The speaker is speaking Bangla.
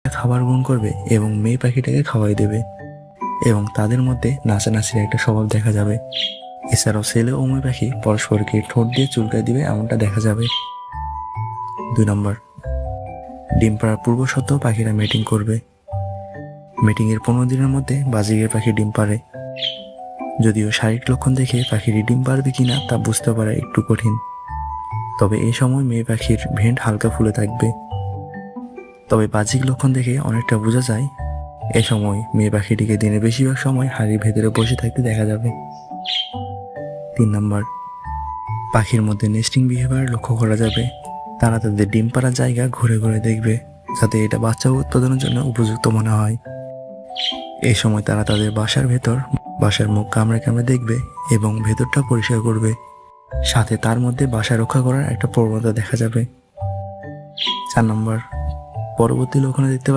খাবার গ্রহণ করবে এবং মেয়ে পাখিটাকে খাওয়াই দেবে এবং তাদের মধ্যে নাচানাচির একটা স্বভাব দেখা যাবে। এছাড়াও ছেলে ও মেয়ে পাখি পরস্পরকে ঠোঁট দিয়ে চুলকায় দিবে, এমনটা দেখা যাবে। 2 নম্বর, ডিম পাড়ার পূর্ব সত্ত্বেও পাখিরা মেটিং করবে। মিটিংয়ের 15 দিনের মধ্যে বাজিকের পাখি ডিম পাড়ে। যদিও শারীরিক লক্ষণ দেখে পাখিটি ডিম পারবে কিনা তা বুঝতে পারা একটু কঠিন, তবে এই সময় মেয়ে পাখির ভেন্ট হালকা ফুলে থাকবে। তবে বাহ্যিক লক্ষণ দেখে অনেকটা বোঝা যায় এ সময় মেয়ে পাখিটিকে দিনের বেশিরভাগ সময় হাড়ির ভেতরে বসে থাকতে দেখা যাবে। 3 নম্বর, পাখির মধ্যে নেস্টিং বিহেভিয়ার লক্ষ্য করা যাবে। তারা তাদের ডিম পাড়ার জায়গা ঘুরে ঘুরে দেখবে, যাতে এটা বাচ্চা উৎপাদনের জন্য উপযুক্ত মনে হয়। এই সময় তারা তাদের বাসার মুখ কামড়ে কামড়ে দেখবে এবং ভেতরটা পরিষ্কার করবে, সাথে তার মধ্যে বাসা রক্ষা করার একটা প্রবণতা দেখা যাবে। 4 নম্বর, পরবর্তী লক্ষণে দেখতে